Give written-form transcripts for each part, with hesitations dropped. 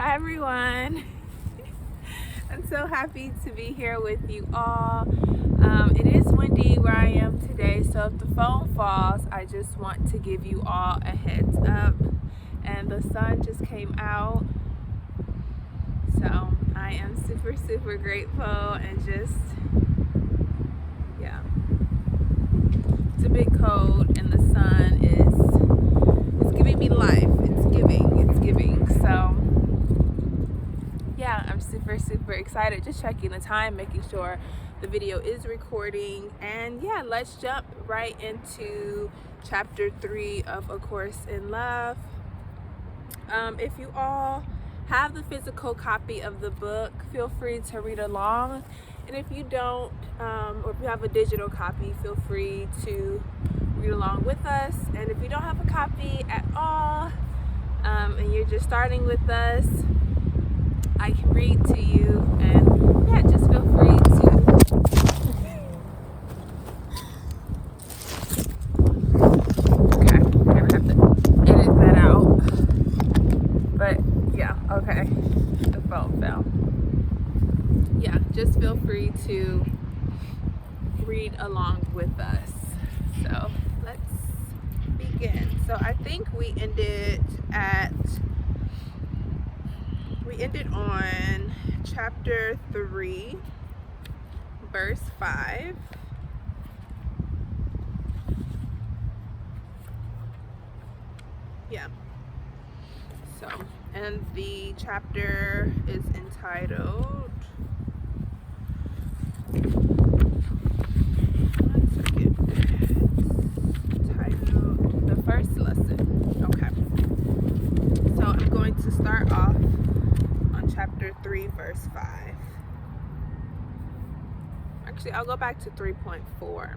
Hi everyone. I'm so happy to be here with you all. It is windy where I am today, so if the phone falls, I just want to give you all a heads up. And the sun just came out, so I am super grateful and just, yeah. It's a bit cold and the sun is giving me life. It's giving. So yeah, I'm super excited. Just checking the time, making sure the video is recording, and yeah, let's jump right into chapter 3 of A Course in Love. If you all have the physical copy of the book, feel free to read along, and if you don't, or if you have a digital copy, feel free to read along with us. And if you don't have a copy at all, and you're just starting with us, I can read to you, and yeah, just feel free to. Okay, I'm gonna have to edit that out. But yeah, okay, the phone fell. Yeah, just feel free to read along with us. So let's begin. So I think we ended on chapter 3, verse 5. Yeah. So, and the chapter is entitled, The First Lesson. Okay. So I'm going to start off on chapter 3, verse 5. Actually, I'll go back to 3.4.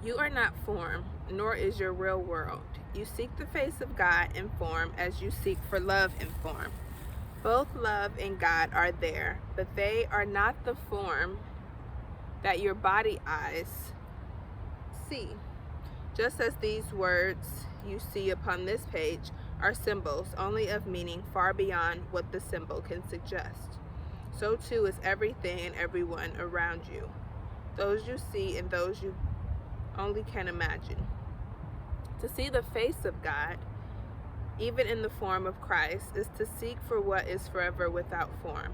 You are not form, nor is your real world. You seek the face of God in form as you seek for love in form. Both love and God are there, but they are not the form that your body eyes see. Just as these words you see upon this page are symbols only of meaning far beyond what the symbol can suggest, so too is everything and everyone around you. Those you see and those you only can imagine. To see the face of God, even in the form of Christ, is to seek for what is forever without form.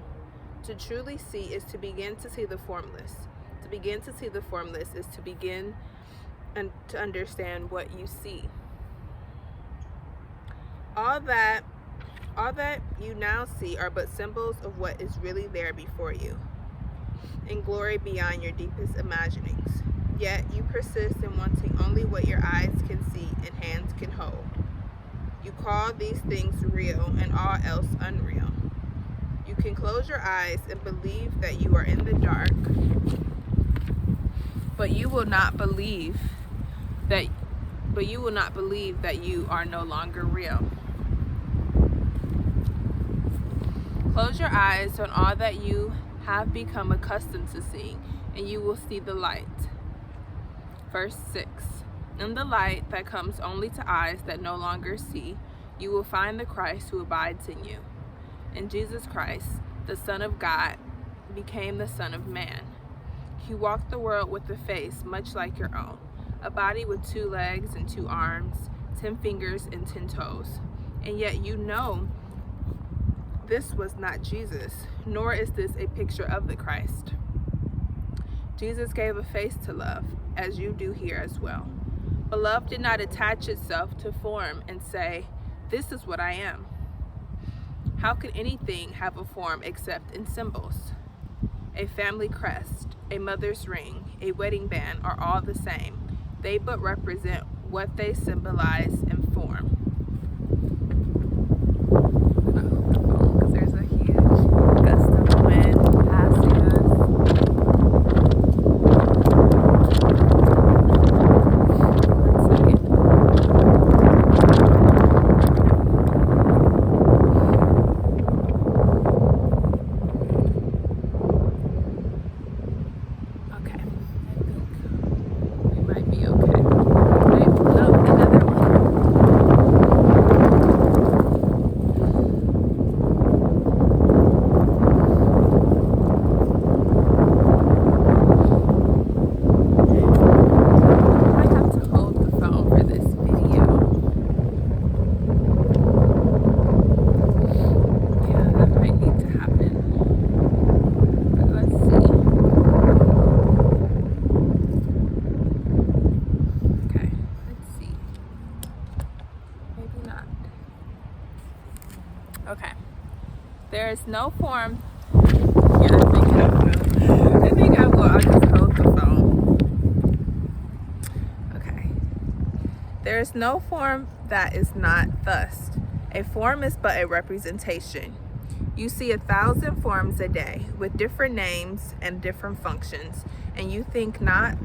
To truly see is to begin to see the formless. To begin to see the formless is to begin and to understand what you see. All that you now see are but symbols of what is really there before you, in glory beyond your deepest imaginings. Yet you persist in wanting only what your eyes can see and hands can hold. You call these things real and all else unreal. You can close your eyes and believe that you are in the dark, but you will not believe that you are no longer real. Close your eyes on all that you have become accustomed to seeing, and you will see the light. Verse 6. In the light that comes only to eyes that no longer see, you will find the Christ who abides in you. And Jesus Christ, the Son of God, became the Son of Man. He walked the world with a face much like your own, a body with 2 legs and 2 arms, 10 fingers and 10 toes. And yet you know this was not Jesus, nor is this a picture of the Christ. Jesus gave a face to love, as you do here as well. But love did not attach itself to form and say, "This is what I am." How could anything have a form except in symbols? A family crest, a mother's ring, a wedding band are all the same. They but represent what they symbolize in form. Because there's a huge gust of wind passing us. Okay, I think we might be okay. Wait, no, another one. Okay. There is no form. Yeah, I think I will. I'll just hold the phone. Okay. There is no form that is not thus. A form is but a representation. You see 1,000 forms a day with different names and different functions, and you think not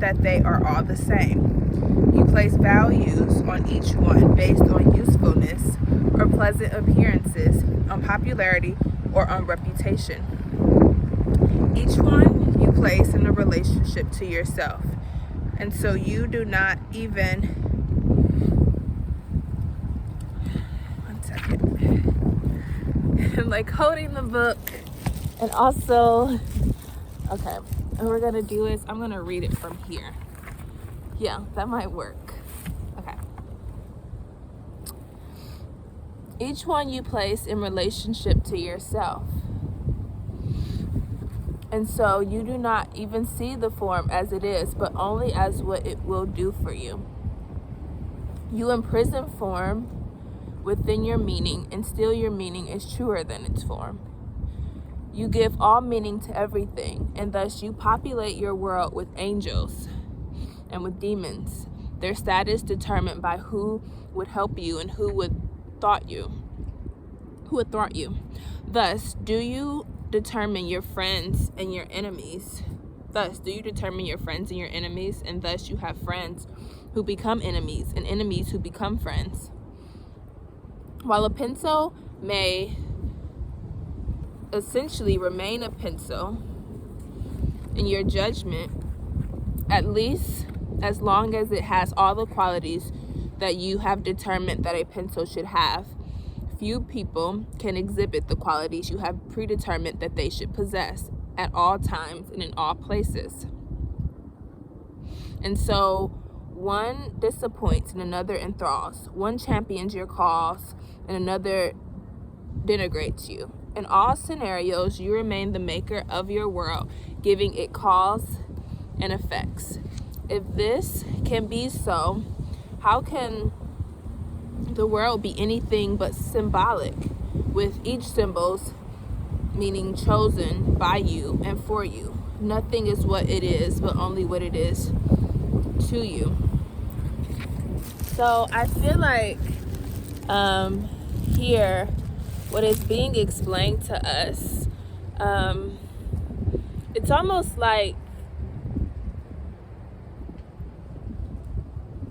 that they are all the same. You place values on each one based on usefulness or pleasant appearances, on popularity or on reputation. Each one you place in a relationship to yourself, and so you do not even... One second. I'm like holding the book, and also, okay, and we're gonna do is I'm gonna read it from here. Yeah, that might work. Okay. Each one you place in relationship to yourself, and so you do not even see the form as it is, but only as what it will do for you. You imprison form within your meaning, and still your meaning is truer than its form. You give all meaning to everything, and thus you populate your world with angels and with demons, their status determined by who would help you and who would thwart you. Thus, do you determine your friends and your enemies? And thus you have friends who become enemies, and enemies who become friends. While a pencil may essentially remain a pencil in your judgment, at least as long as it has all the qualities that you have determined that a pencil should have, few people can exhibit the qualities you have predetermined that they should possess at all times and in all places. And so one disappoints and another enthralls. One champions your cause and another denigrates you. In all scenarios, you remain the maker of your world, giving it cause and effects. If this can be so, how can the world be anything but symbolic, with each symbol's meaning chosen by you and for you? Nothing is what it is, but only what it is to you. So I feel like here, what is being explained to us, it's almost like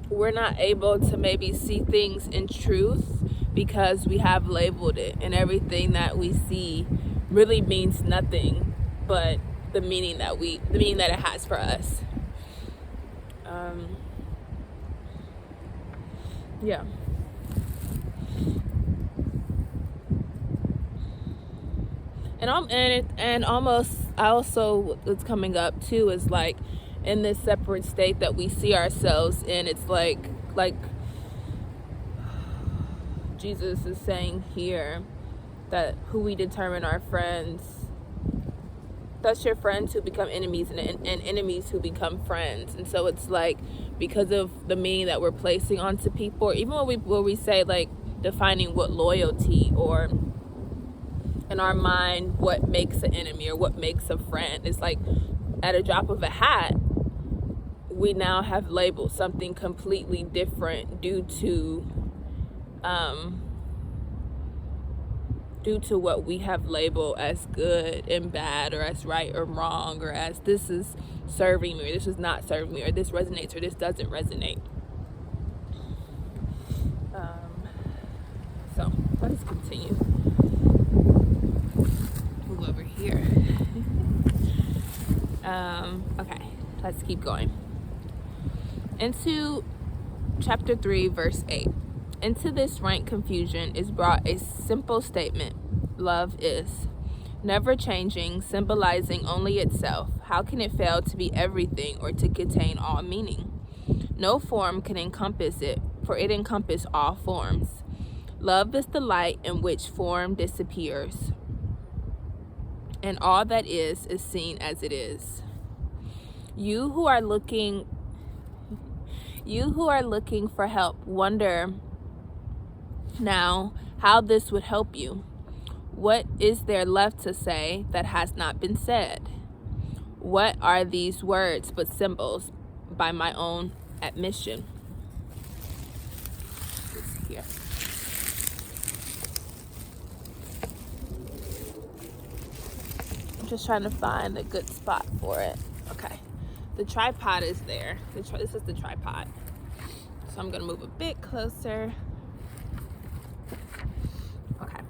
we're not able to maybe see things in truth because we have labeled it, and everything that we see really means nothing but the meaning that it has for us. Yeah. And almost, I also, what's coming up too is like in this separate state that we see ourselves in. It's like Jesus is saying here that who we determine our friends, that's your friends who become enemies, and enemies who become friends. And so it's like, because of the meaning that we're placing onto people, or even when we say like defining what loyalty, or in our mind what makes an enemy or what makes a friend, it's like at a drop of a hat we now have labeled something completely different due to what we have labeled as good and bad, or as right or wrong, or as this is serving me or this is not serving me, or this resonates or this doesn't resonate. So let's continue. Move over here. Okay, let's keep going. Into chapter 3, verse 8. Into this rank confusion is brought a simple statement: love is. Never changing, symbolizing only itself, how can it fail to be everything or to contain all meaning? No form can encompass it, for it encompasses all forms. Love is the light in which form disappears, and all that is seen as it is. You who are looking for help wonder now how this would help you. What is there left to say that has not been said? What are these words but symbols by my own admission? It's here. I'm just trying to find a good spot for it. Okay. The tripod is there. This is the tripod. So I'm going to move a bit closer. Okay.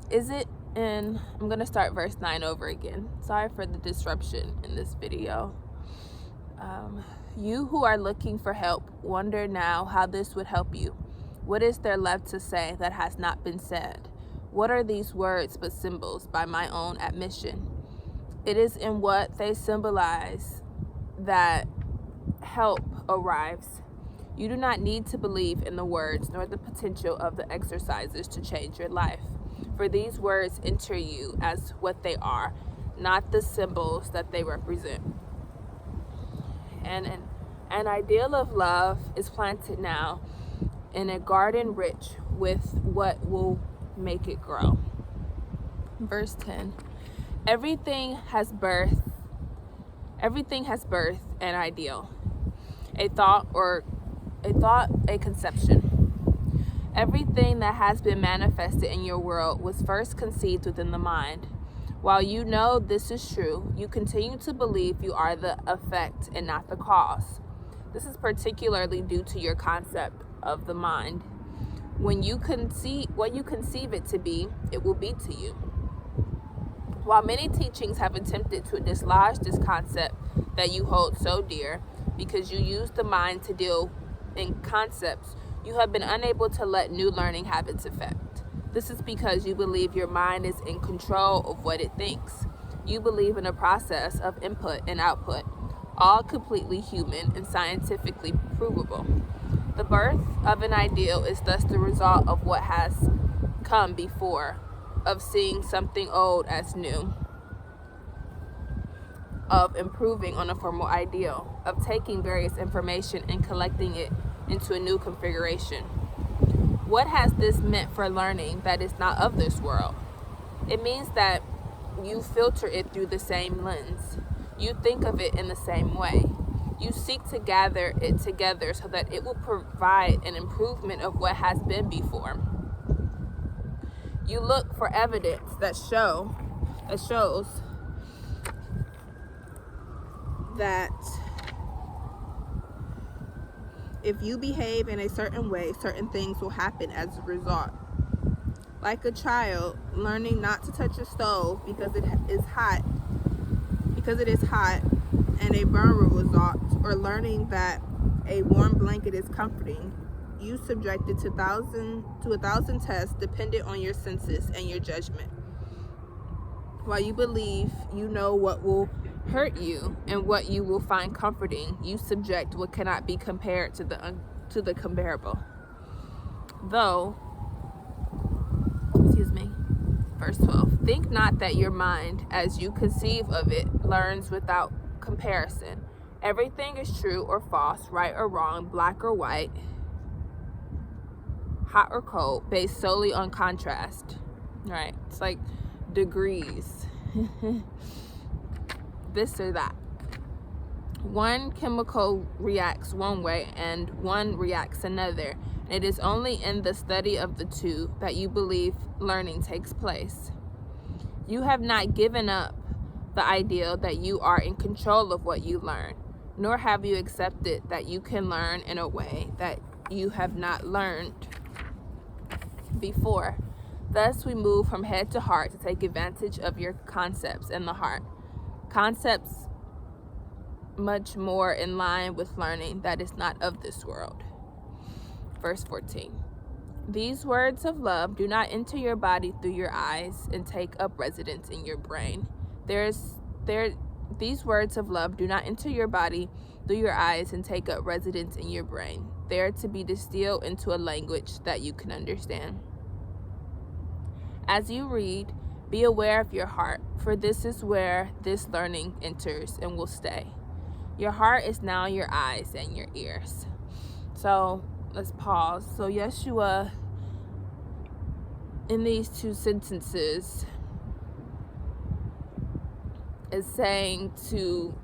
Is it in, I'm going to start verse 9 over again. Sorry for the disruption in this video. You who are looking for help, wonder now how this would help you. What is there left to say that has not been said? What are these words but symbols by my own admission? It is in what they symbolize that help arrives. You do not need to believe in the words nor the potential of the exercises to change your life. For these words enter you as what they are, not the symbols that they represent. And an ideal of love is planted now in a garden rich with what will make it grow. Verse 10. Everything has birth an ideal, a thought, a conception. Everything that has been manifested in your world was first conceived within the mind. While you know this is true, you continue to believe you are the effect and not the cause. This is particularly due to your concept of the mind. When you conceive what you conceive it to be, it will be to you. While many teachings have attempted to dislodge this concept that you hold so dear, because you use the mind to deal in concepts, you have been unable to let new learning have its effect. This is because you believe your mind is in control of what it thinks. You believe in a process of input and output, all completely human and scientifically provable. The birth of an ideal is thus the result of what has come before, of seeing something old as new, of improving on a formal ideal, of taking various information and collecting it into a new configuration. What has this meant for learning that is not of this world? It means that you filter it through the same lens. You think of it in the same way. You seek to gather it together so that it will provide an improvement of what has been before. You look for evidence that shows that if you behave in a certain way, certain things will happen as a result. Like a child learning not to touch a stove because it is hot, and a burn will result, or learning that a warm blanket is comforting. You subjected to a thousand tests dependent on your senses and your judgment. While you believe you know what will hurt you and what you will find comforting, you subject what cannot be compared to the comparable. Verse 12. Think not that your mind, as you conceive of it, learns without comparison. Everything is true or false, right or wrong, black or white, hot or cold, based solely on contrast. Right? It's like degrees. This or that. One chemical reacts one way and one reacts another. It is only in the study of the two that you believe learning takes place. You have not given up the ideal that you are in control of what you learn, nor have you accepted that you can learn in a way that you have not learned before. Thus, we move from head to heart to take advantage of your concepts in the heart. Concepts much more in line with learning that is not of this world. Verse 14. These words of love do not enter your body through your eyes and take up residence in your brain. These words of love do not enter your body through your eyes and take up residence in your brain. They are to be distilled into a language that you can understand. As you read, be aware of your heart, for this is where this learning enters and will stay. Your heart is now your eyes and your ears. So let's pause. So Yeshua, in these two sentences, is saying to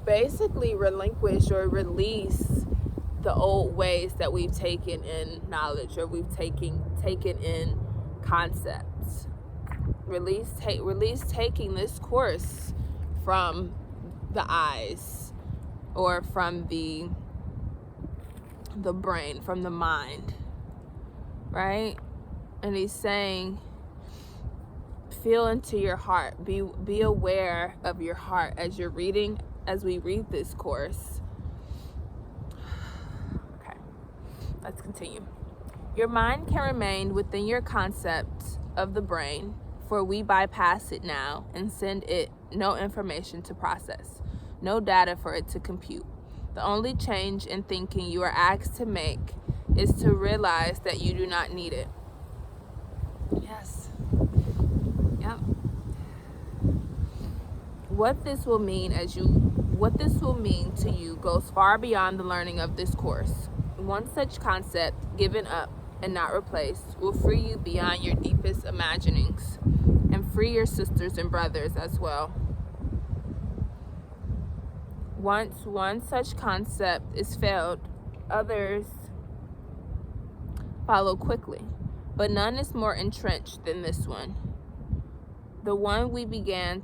basically relinquish or release the old ways that we've taken in knowledge, or we've taken in concepts. Release taking this course from the eyes, or from the brain, from the mind, right? And he's saying, feel into your heart, be aware of your heart as we read this course. Okay, let's continue. Your mind can remain within your concept of the brain, for we bypass it now and send it no information to process, no data for it to compute. The only change in thinking you are asked to make is to realize that you do not need it. Yes. Yep. What this will mean to you goes far beyond the learning of this course. One such concept, given up and not replaced, will free you beyond your deepest imaginings and free your sisters and brothers as well. Once one such concept is failed, others follow quickly, but none is more entrenched than this one. The one we begin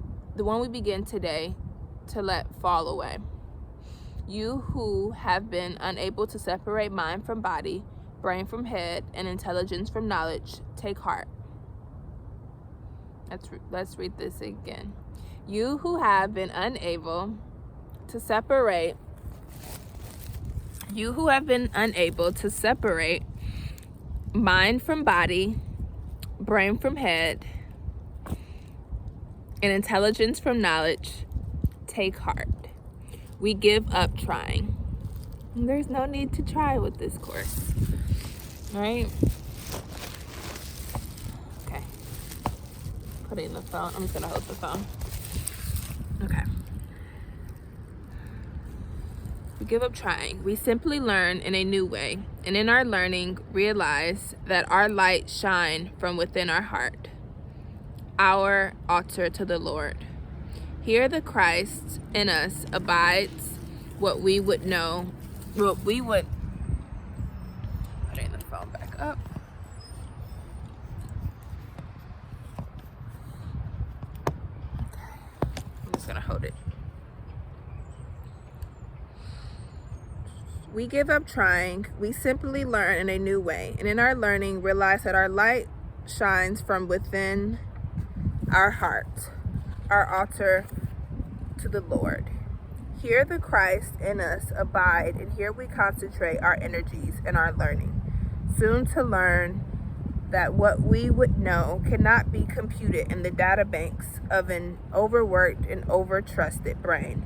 today to let fall away. You who have been unable to separate mind from body, brain from head, and intelligence from knowledge, take heart. Let's read this again. You who have been unable to separate mind from body, brain from head, and intelligence from knowledge, take heart. We give up trying. There's no need to try with this course, right? Okay. Put it in the phone. I'm just gonna hold the phone. Okay. We give up trying. We simply learn in a new way, and in our learning, realize that our light shine from within our heart, our altar to the Lord. Here the Christ in us abides putting the phone back up. I'm just gonna hold it. We give up trying. We simply learn in a new way, and in our learning, realize that our light shines from within our heart, our altar to the Lord. Here the Christ in us abide, and here we concentrate our energies and our learning, soon to learn that what we would know cannot be computed in the data banks of an overworked and overtrusted brain,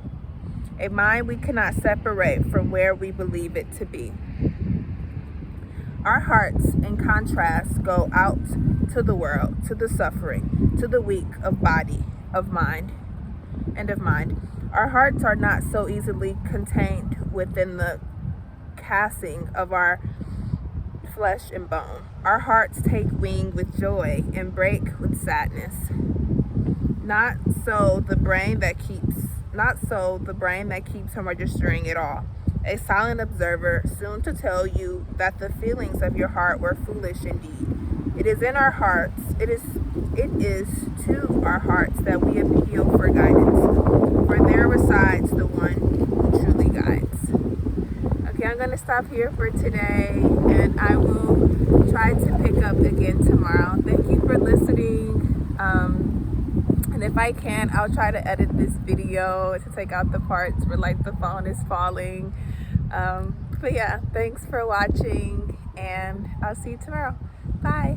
a mind we cannot separate from where we believe it to be. Our hearts, in contrast, go out to the world, to the suffering, to the weak of body, of mind. Our hearts are not so easily contained within the casing of our flesh and bone. Our hearts take wing with joy and break with sadness. Not so the brain that keeps from registering it all. A silent observer, soon to tell you that the feelings of your heart were foolish indeed. It is in our hearts, it is to our hearts that we appeal for guidance, for there resides the one who truly guides. Okay, I'm going to stop here for today, and I will try to pick up again tomorrow. Thank you for listening. And if I can, I'll try to edit this video to take out the parts where like the phone is falling. But yeah, thanks for watching, and I'll see you tomorrow. Bye.